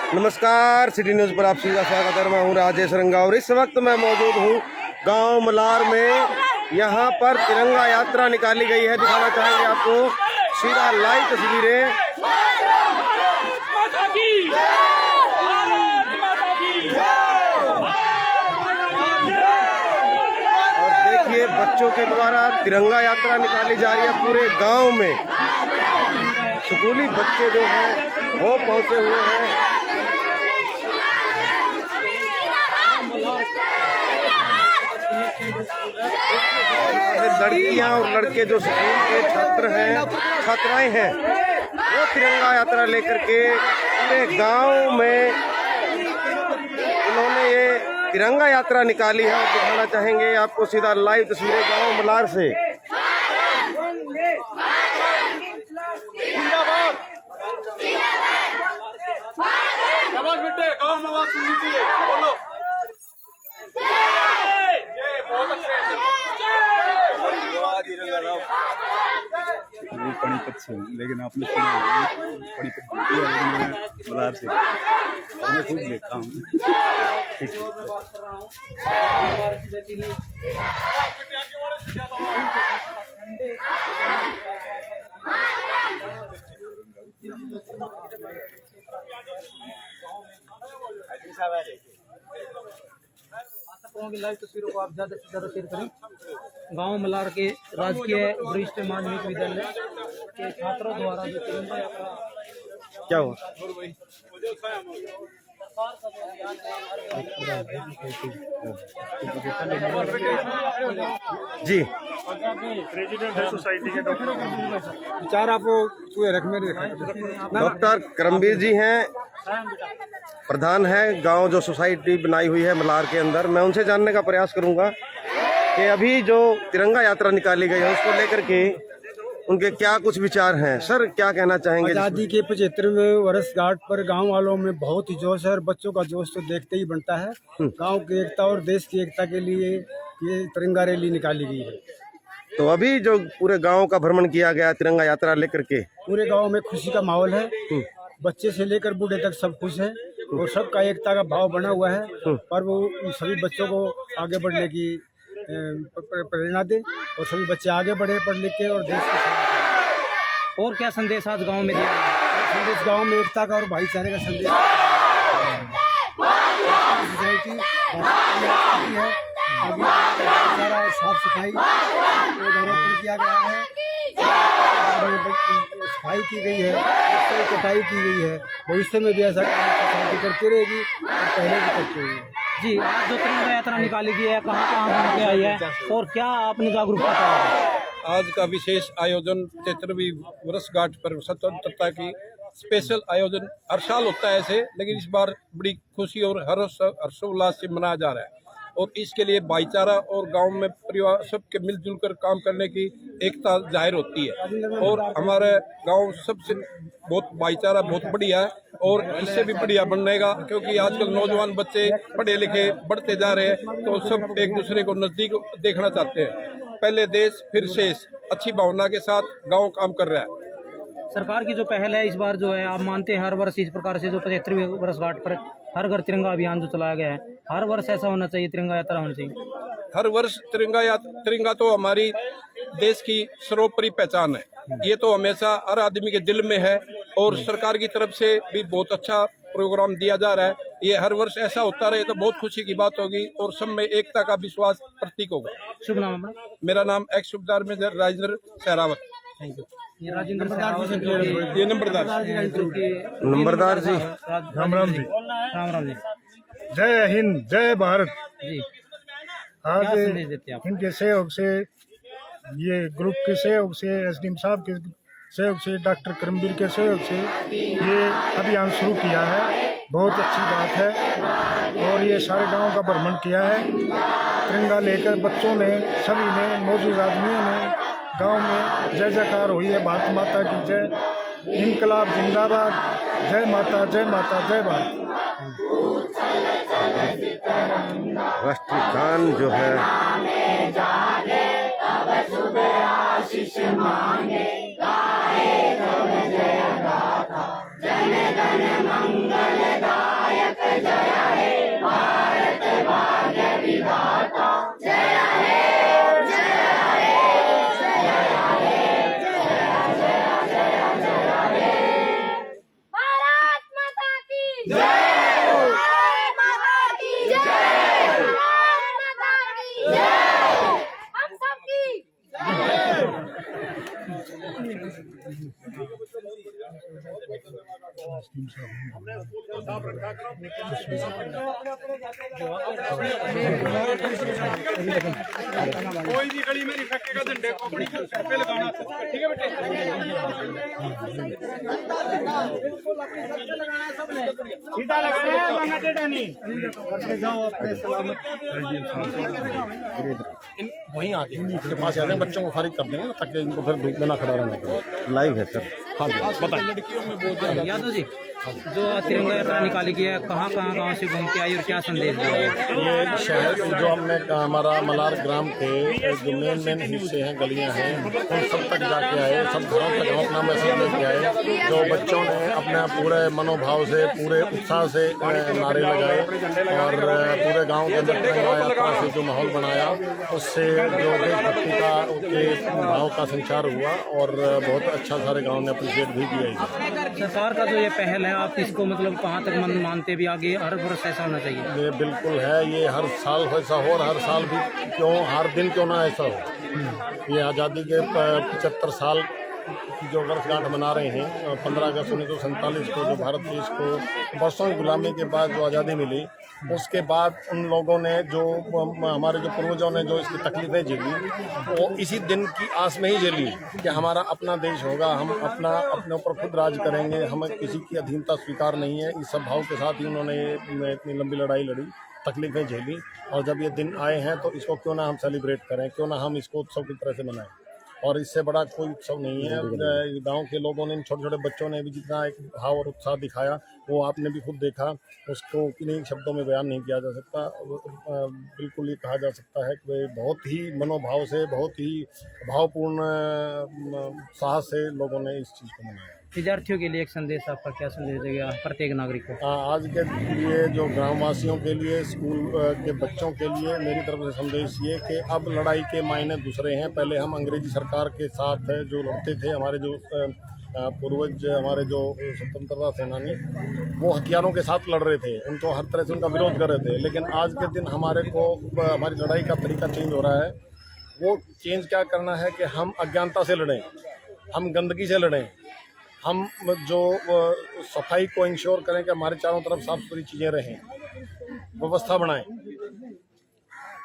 नमस्कार, city news पर आप सभी का स्वागत है। मैं हूँ राजेश रंगा और इस वक्त मैं मौजूद हूँ गांव मलार में। यहाँ पर तिरंगा यात्रा निकाली गई है, दिखाना चाहेंगे आपको सीधा लाइव तस्वीरें। और देखिए बच्चों के द्वारा तिरंगा यात्रा निकाली जा रही है पूरे गांव में। स्कूली बच्चे जो हैं वो पहुंचे हुए हैं। लड़कियां और लड़के जो स्कूल के छात्र हैं, छात्राएं हैं, वो तिरंगा यात्रा लेकर के पूरे गांव में उन्होंने ये तिरंगा यात्रा निकाली है और दिखाना चाहेंगे आपको सीधा लाइव तस्वीरें गांव मलार से। पानीपत से, लेकिन आपने सुना पानीपत मलार से मैं खुद देखा हूँ। की लाइव तस्वीरों को आप ज्यादा से ज्यादा शेयर करें। गांव मलार के राजकीय वरिष्ठ माध्यमिक विद्यालय के छात्रों द्वारा जो तिरंगा यात्रा क्या हुआ जी? प्रेसिडेंट है सोसाइटी के विचार आपको डॉक्टर करमबीर जी हैं, प्रधान है गांव जो सोसाइटी बनाई हुई है मलार के अंदर। मैं उनसे जानने का प्रयास करूंगा कि अभी जो तिरंगा यात्रा निकाली गई है उसको लेकर के उनके क्या कुछ विचार हैं। सर, क्या कहना चाहेंगे? आज़ादी के 75वें वर्षगांठ पर गांव वालों में बहुत ही जोश है और बच्चों का जोश तो देखते ही बनता है। गांव की एकता और देश की एकता के लिए ये तिरंगा रैली निकाली गई है। तो अभी जो पूरे गांव का भ्रमण किया गया तिरंगा यात्रा लेकर के, पूरे गांव में खुशी का माहौल है। बच्चे से लेकर बूढ़े तक सब खुश हैं और सबका एकता का भाव बना हुआ है। पर वो सभी बच्चों को आगे बढ़ने की प्रेरणा दे और सभी बच्चे आगे बढ़े पढ़ लिख के और देश के। और क्या संदेश आज गांव में दिया संदेश गांव में एकता का और भाईचारे का संदेश सोसाइटी है। भाईचारा और साफ सफाई किया गया है, सफाई की गई है, कटाई की गई है। भविष्य में भी ऐसा सोसाइटी करती रहेगी और पहले भी करती रहेगी। जी, आज जो तिरंगा यात्रा निकाली गई है कहाँ कहाँ घूम के आई है और क्या आपने जागरूकता करा? आज का विशेष आयोजन 73वीं वर्षगांठ पर स्वतंत्रता की स्पेशल आयोजन हर साल होता है ऐसे, लेकिन इस बार बड़ी खुशी और हर्षोल्लास से मनाया जा रहा है। और इसके लिए भाईचारा और गांव में परिवार सबके मिलजुल कर काम करने की एकता जाहिर होती है। और हमारे गांव सबसे बहुत भाईचारा बहुत बढ़िया है और इससे भी बढ़िया बनेगा, क्योंकि आजकल नौजवान बच्चे पढ़े लिखे बढ़ते जा रहे हैं तो सब एक दूसरे को नजदीक देखना चाहते हैं। पहले देश फिर शेष, अच्छी भावना के साथ गांव काम कर रहा है। सरकार की जो पहल है इस बार जो है, आप मानते हैं हर वर्ष इस प्रकार से जो 75वीं वर्षगांठ पर हर घर तिरंगा अभियान जो चलाया गया है, हर वर्ष ऐसा होना चाहिए, तिरंगा यात्रा होनी चाहिए? हर वर्ष तिरंगा तो हमारी देश की सर्वोपरि पहचान है। ये तो हमेशा हर आदमी के दिल में है और सरकार की तरफ से भी बहुत अच्छा प्रोग्राम दिया जा रहा है। ये हर वर्ष ऐसा होता रहे तो बहुत खुशी की बात होगी और सब में एकता का विश्वास प्रतीक होगा। शुभ नाम अपना? मेरा नाम ex Subedar major Rajendra Sehrawat. Thank you. ये राजेंद्र ये नंबरदार जी, राम राम जी। राम राम जी। जय हिंद, जय भारत। जी, आज क्या संदेश देते हैं आप? इनके सहयोग से, ये ग्रुप के सहयोग से, एसडीएम साहब के सहयोग से, डॉक्टर करमबीर के सहयोग से ये अभियान शुरू किया है। बहुत अच्छी बात है और ये सारे गांव का भ्रमण किया है। तिरंगा लेकर बच्चों ने, सभी ने, मौजूद आदमियों ने गांव में जय जयकार हुई है। भारत माता की जय, इनकलाब जिंदाबाद, जय माता, जय माता, जय भारत। राष्ट्रीय गान जो है जन गण मंगल हम सबकी कोई भी गली मेरी फैक्ट्री का झंडे को अपनी पे लगाना, ठीक है बेटे। सीधा लगाया मांगा टेढ़ा नहीं। जाओ अपने सलामत। वहीं आके इनके पास आ जाए, बच्चों को फारिग कर देंगे ताकि इनको फिर धूप में ना खड़ा रहना पड़े। लाइव है सर। हाँ जी बताइए। यादव जी, जो तिरंगा यात्रा निकाली गई है, कहाँ कहाँ गाँव से घूम के आई और क्या संदेश दिया? ये शहर जो हमने हमारा मलार ग्राम के जो मेन हिस्से हैं, गलियां हैं, उन सब तक जाके आए, सब घरों तक हम अपना मैसेज लेके आए। जो बच्चों ने अपने पूरे मनोभाव से, पूरे उत्साह से नारे लगाए और पूरे गांव के अंदर तिरंगा यात्रा से जो माहौल बनाया, उससे जो देशभक्ति का उसके भाव का संचार हुआ और बहुत अच्छा सारे गाँव ने अप्रिशिएट भी किया। सरकार का जो ये पहल है, आप इसको मतलब कहाँ तक मानते भी आगे हर वर्ष ऐसा होना चाहिए? ये बिल्कुल है, ये हर साल ऐसा हो और हर साल भी क्यों, हर दिन क्यों ना ऐसा हो। ये आज़ादी के 75 साल की जो वर्षगांठ मना रहे हैं, 15 अगस्त 1947 को जो भारत देश को वर्षों की गुलामी के बाद जो आज़ादी मिली, उसके बाद उन लोगों ने जो हमारे जो पूर्वजों ने जो इसकी तकलीफें झेली, वो इसी दिन की आस में ही झेली कि हमारा अपना देश होगा, हम अपने ऊपर खुद राज करेंगे, हमें किसी की अधीनता स्वीकार नहीं है। इस सब भाव के साथ ही उन्होंने ये इतनी लंबी लड़ाई लड़ी, तकलीफें झेली, और जब ये दिन आए हैं तो इसको क्यों ना हम सेलिब्रेट करें, क्यों ना हम इसको उत्सव की तरह से मनाएं। और इससे बड़ा कोई उत्सव नहीं है। गांव के लोगों ने, छोटे छोटे बच्चों ने भी जितना एक भाव और उत्साह दिखाया, वो आपने भी खुद देखा, उसको किन्हीं शब्दों में बयान नहीं किया जा सकता। बिल्कुल ये कहा जा सकता है कि बहुत ही मनोभाव से, बहुत ही भावपूर्ण साहस से लोगों ने इस चीज़ को मनाया। विद्यार्थियों के लिए एक संदेश, आपका क्या संदेश देगा प्रत्येक नागरिक को? आज के लिए जो ग्रामवासियों के लिए, स्कूल के बच्चों के लिए मेरी तरफ से संदेश ये कि अब लड़ाई के मायने दूसरे हैं। पहले हम अंग्रेजी सरकार के साथ जो लड़ते थे, हमारे जो पूर्वज, हमारे जो स्वतंत्रता सेनानी, वो हथियारों के साथ लड़ रहे थे, उनको हर तरह से उनका विरोध कर रहे थे। लेकिन आज के दिन हमारी लड़ाई का तरीका चेंज हो रहा है। वो चेंज क्या करना है कि हम अज्ञानता से लड़ें, हम गंदगी से लड़ें, हम जो सफाई को इंश्योर करें कि हमारे चारों तरफ साफ सुथरी चीज़ें रहें, व्यवस्था बनाएं,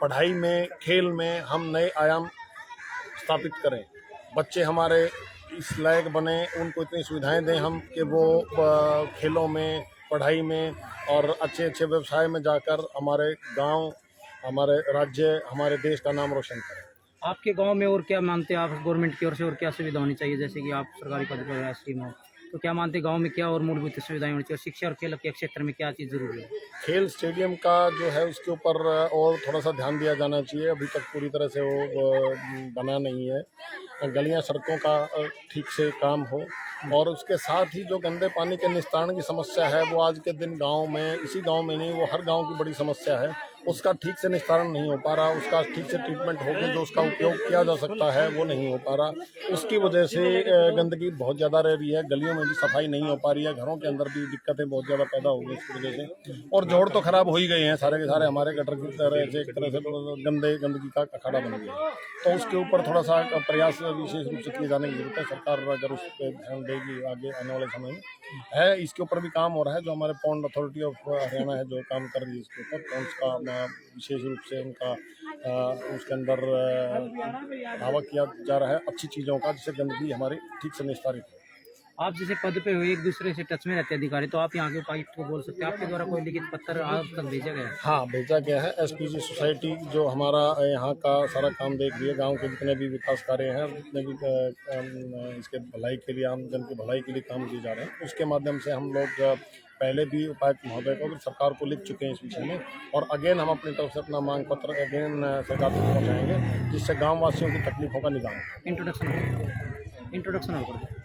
पढ़ाई में, खेल में हम नए आयाम स्थापित करें, बच्चे हमारे इस लायक बने, उनको इतनी सुविधाएं दें हम कि वो खेलों में, पढ़ाई में और अच्छे अच्छे व्यवसाय में जाकर हमारे गांव, हमारे राज्य, हमारे देश का नाम रोशन करें। आपके गांव में और क्या मानते हैं आप गवर्नमेंट की ओर से, और क्या सुविधा होनी चाहिए? जैसे कि आप सरकारी पद पर एसडीएम हो, तो क्या मानते हैं गांव में क्या और मूलभूत सुविधाएं होनी चाहिए? शिक्षा और खेल के क्षेत्र में क्या चीज़ जरूरी है? खेल स्टेडियम का जो है उसके ऊपर और थोड़ा सा ध्यान दिया जाना चाहिए। अभी तक पूरी तरह से वो बना नहीं है। गलियां, सड़कों का ठीक से काम हो, और उसके साथ ही जो गंदे पानी के निस्तारण की समस्या है, वो आज के दिन गांव में, इसी गांव में नहीं, वो हर गांव की बड़ी समस्या है। उसका ठीक से निस्तारण नहीं हो पा रहा, उसका ठीक से ट्रीटमेंट होकर जो उसका उपयोग किया जा सकता है वो नहीं हो पा रहा। उसकी वजह से गंदगी बहुत ज़्यादा रह रही है, गलियों में भी सफाई नहीं हो पा रही है, घरों के अंदर भी दिक्कतें बहुत ज़्यादा पैदा हो गई इसकी वजह से। और जोड़ तो खराब हो ही गए हैं सारे के सारे, हमारे गटर की तरह से एक तरह से गंदगी का अखाड़ा बन गया। तो उसके ऊपर थोड़ा सा प्रयास विशेष रूप से किए जाने की जरूरत है। सरकार अगर उस पर ध्यान देगी आगे आने वाले समय में, है इसके ऊपर भी काम हो रहा है। जो हमारे पॉन्ड अथॉरिटी ऑफ हरियाणा है जो काम कर रही है इसके ऊपर, तो उसका विशेष रूप से उनका उसके अंदर दावा किया जा रहा है अच्छी चीज़ों का, जिससे गंदगी हमारी ठीक से निस्तारित हो। आप जैसे पद पे हुए, एक दूसरे से टच में रहते हैं अधिकारी, तो आप यहाँ के उपायुक्त को बोल सकते हैं, आपके द्वारा कोई लिखित पत्र आप तक भेजा गया है? हाँ, भेजा गया है। एसपीजी सोसाइटी जो हमारा यहाँ का सारा काम देख रही है, गांव के जितने भी विकास कार्य हैं, जितने भी इसके भलाई के लिए, आम जन की भलाई के लिए काम किए जा रहे हैं, उसके माध्यम से हम लोग पहले भी उपायुक्त महोदय को, सरकार को लिख चुके हैं इस विषय में, और अगेन हम अपनी तरफ से अपना मांग पत्र अगेन सरकार को पहुँचाएंगे, जिससे गाँव वासियों की तकलीफों का निदान। इंट्रोडक्शन कर।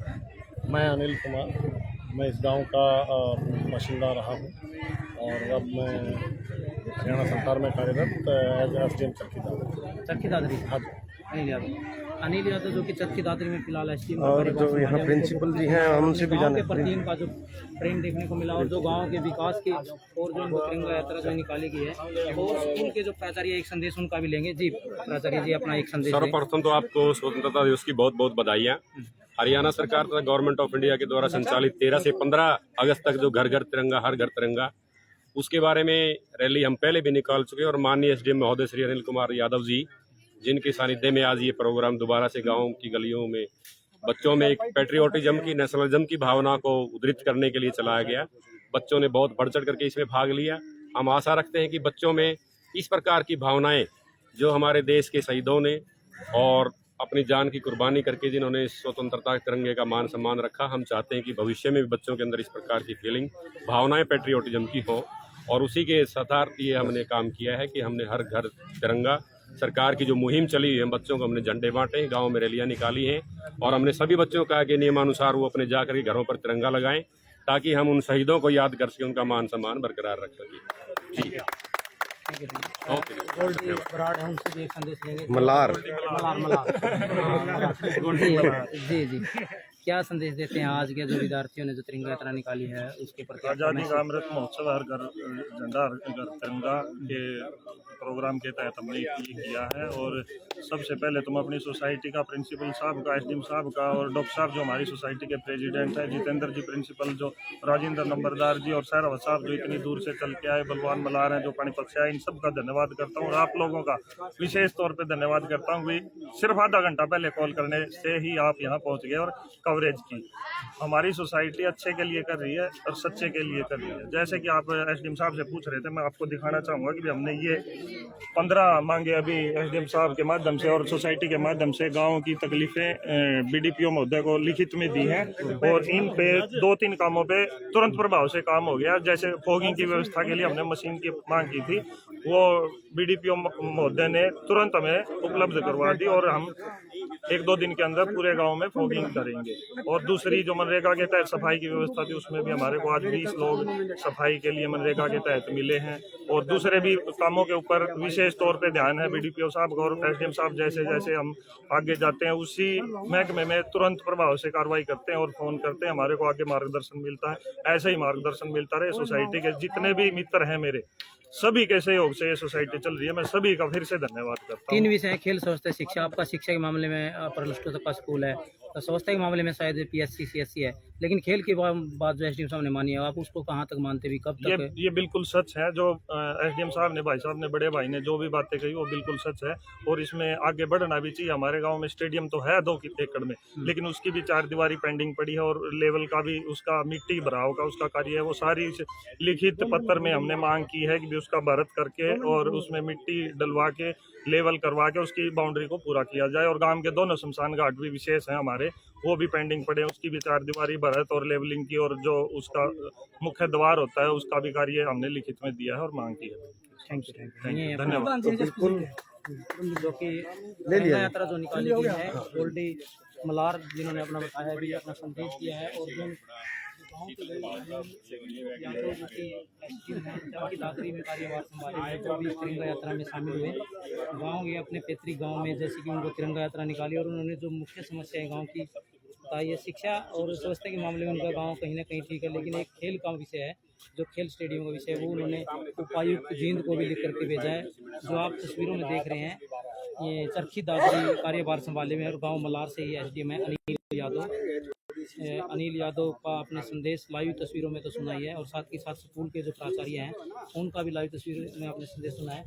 मैं अनिल कुमार, मैं इस गांव का बाशिंदा रहा हूं, और अब मैं हरियाणा सरकार में कार्यरत एज एसडीएम चरखी दादरी। चरखी दादरी? हाँ जी। नहीं लिया। अनिल यादव जो कि चरखी दादरी में फिलहाल एसडीएम और जो यहाँ प्रिंसिपल जी हैं हमसे भी गाँव के जाने प्रति इनका जो प्रेम देखने को मिला और जो गांव के विकास की और जो इनको तिरंगा यात्रा जो निकाली गई है और स्कूल के जो प्राचार्य एक संदेश उनका भी लेंगे। जी प्राचार्य जी अपना एक संदेश दें। सर्वप्रथम तो आपको स्वतंत्रता दिवस की बहुत बहुत बधाइयाँ। हरियाणा सरकार तथा गवर्नमेंट ऑफ इंडिया के द्वारा संचालित 13 से 15 अगस्त तक जो घर घर तिरंगा हर घर तिरंगा, उसके बारे में रैली हम पहले भी निकाल चुके हैं और माननीय एसडीएम महोदय श्री अनिल कुमार यादव जी जिनके सानिध्य में आज ये प्रोग्राम दोबारा से गाँव की गलियों में बच्चों में एक पैट्रियोटिज्म की नेशनलिज्म की भावना को उद्धृत करने के लिए चलाया गया। बच्चों ने बहुत बढ़ चढ़ करके इसमें भाग लिया। हम आशा रखते हैं कि बच्चों में इस प्रकार की भावनाएं जो हमारे देश के शहीदों ने और अपनी जान की कुर्बानी करके जिन्होंने स्वतंत्रता तिरंगे का मान सम्मान रखा, हम चाहते हैं कि भविष्य में भी बच्चों के अंदर इस प्रकार की फीलिंग भावनाएं पैट्रियोटिज्म की हो। और उसी के साथ ये हमने काम किया है कि हमने हर घर तिरंगा सरकार की जो मुहिम चली है, बच्चों को हमने झंडे बांटे, गांव में रैलियां निकाली हैं और हमने सभी बच्चों को कहा कि नियमानुसार वो अपने जाकर के घरों पर तिरंगा लगाएं ताकि हम उन शहीदों को याद कर सकें, उनका मान सम्मान बरकरार रख सकें। ठीक है, ओके। बराड़ है उनसे भी एक संदेश लेंगे। मलार जी जी क्या संदेश देते हैं आज के जो विद्यार्थियों ने जो तिरंगा यात्रा निकाली है उसके प्रति? आज़ादी का अमृत महोत्सव हर घर झंडा हर घर तिरंगा के प्रोग्राम के तहत हमने ये किया है। और सबसे पहले तुम अपनी सोसाइटी का प्रिंसिपल साहब का, एसडीएम साहब का और डॉक्टर साहब जो हमारी सोसाइटी के प्रेसिडेंट है, जितेंद्र जी प्रिंसिपल, जो राजेंद्र नंबरदार जी और सैरावत साहब जो इतनी दूर से चल के आए, बलवान मलार हैं जो पानीपत से आए, इन सब का धन्यवाद करता हूँ। और आप लोगों का विशेष तौर पर धन्यवाद करता हूँ कि सिर्फ आधा घंटा पहले कॉल करने से ही आप यहाँ पहुँच गए और कवरेज की। हमारी सोसाइटी अच्छे के लिए कर रही है और सच्चे के लिए कर रही है। जैसे कि आप एसडीएम साहब से पूछ रहे थे, मैं आपको दिखाना चाहूँगा कि हमने ये 15 मांगे अभी एसडीएम साहब के माध्यम से और सोसाइटी के माध्यम से गाँव की तकलीफें बीडीपीओ महोदय को लिखित में दी हैं और इन पे 2-3 कामों पे तुरंत प्रभाव से काम हो गया। जैसे फॉगिंग की व्यवस्था के लिए हमने मशीन की मांग की थी, वो बीडीपीओ महोदय ने तुरंत हमें उपलब्ध करवा दी और हम 1-2 दिन के अंदर पूरे गांव में फॉगिंग करेंगे। और दूसरी जो मनरेगा के तहत सफाई की व्यवस्था थी, उसमें भी हमारे को आज 20 लोग सफाई के लिए मनरेगा के तहत मिले हैं। और दूसरे भी कामों के ऊपर विशेष तौर पे ध्यान है बीडीपीओ साहब और एसडीएम साहब। जैसे जैसे हम आगे जाते हैं उसी महकमे में तुरंत प्रभाव से कार्रवाई करते हैं और फोन करते हैं, हमारे को आगे मार्गदर्शन मिलता है। ऐसे ही मार्गदर्शन मिलता रहे। सोसाइटी के जितने भी मित्र हैं मेरे, सभी के सहयोग से ये सोसाइटी चल रही है। मैं सभी का फिर से धन्यवाद करता हूँ। 3 विषय है, खेल, स्वास्थ्य, शिक्षा। आपका शिक्षा के मामले में प्लस 2 तक का स्कूल है, तो स्वास्थ्य के मामले में शायद पीएससी सीएससी है, लेकिन खेल की बात जो एसडीएम साहब ने मानी है, आप उसको कहाँ तक मानते भी, कब तक? ये बिल्कुल सच है। जो एसडीएम साहब ने, भाई साहब ने, बड़े भाई ने जो भी बातें कही वो बिल्कुल सच है और इसमें आगे बढ़ना भी चाहिए। हमारे गांव में स्टेडियम तो है 2 एकड़ में, लेकिन उसकी भी 4 दीवारी पेंडिंग पड़ी है और लेवल का भी, उसका मिट्टी भराव का उसका कार्य है, वो सारी लिखित पत्र में हमने मांग की है कि उसका भरत करके और उसमें मिट्टी डलवा के लेवल करवा के उसकी बाउंड्री को पूरा किया जाए। और गांव के दोनों शमशान घाट भी विशेष हैं हमारे, वो भी पेंडिंग पड़े, उसकी भी 4 दीवारी भरत और लेवलिंग की और जो उसका मुख्य द्वार होता है उसका भी कार्य हमने लिखित में दिया है और मांग की है। थैंक यू, धन्यवाद। बिल्कुल जो कि तिरंगा यात्रा जो निकाली गई है, गोल्डी मलार जिन्होंने अपना बताया भी, अपना संदेश दिया है। और जो गाँव के लोग जो कि दादरी में कार्यभार संभाले जो भी तिरंगा यात्रा में शामिल हुए, गाँव के अपने पैतृक गाँव में जैसे कि उनको तिरंगा यात्रा निकाली और उन्होंने जो मुख्य समस्या है गाँव की बताई है। शिक्षा और स्वास्थ्य के मामले में उनका गाँव कहीं ना कहीं ठीक है, लेकिन एक खेल का विषय है, जो खेल स्टेडियम का विषय है, वो उन्होंने उपायुक्त जींद को भी लिख करके भेजा है। जो आप तस्वीरों में देख रहे हैं, ये चरखी दादरी कार्यभार संभाले में और गाँव मलार से ही एसडीएम है अनिल यादव का अपने संदेश लाइव तस्वीरों में तो सुनाई है और साथ ही साथ स्कूल के जो प्राचार्य हैं उनका भी लाइव तस्वीर में अपने संदेश सुना है।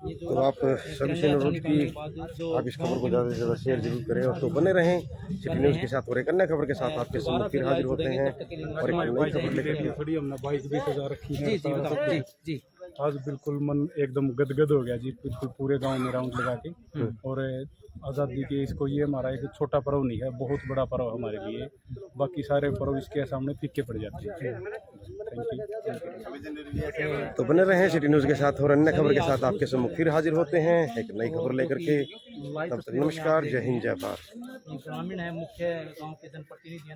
ये जो तो आप सभी से अनुरोध की आप इस खबर को ज़्यादा से ज़्यादा शेयर जरूर करें और तो बने रहें सिटी न्यूज़ के साथ और एक अन्य खबर के साथ आपके सामने फिर हाजिर होते हैं और एक नई खबर लेकर। थोड़ी हमने बाइक भी सजा रखी है। जी जी बताओ। जी जी आज बिल्कुल मन एकदम गदगद हो गया जी, बिल्कुल पूरे गांव में राउंड लगा के। और आज़ादी के इसको, ये हमारा एक छोटा पर्व नहीं है, बहुत बड़ा पर्व हमारे लिए। बाकी सारे पर्व इसके सामने फीके पड़ जाते हैं। Thank you. तो बने रहें सिटी न्यूज़ के साथ और अन्य खबर के साथ आपके सम्मुख फिर हाजिर होते हैं एक नई खबर लेकर के। तब तक नमस्कार, जय हिंद, जय भारत। ग्रामीण है, मुख्य गाँव के जनप्रतिनिधि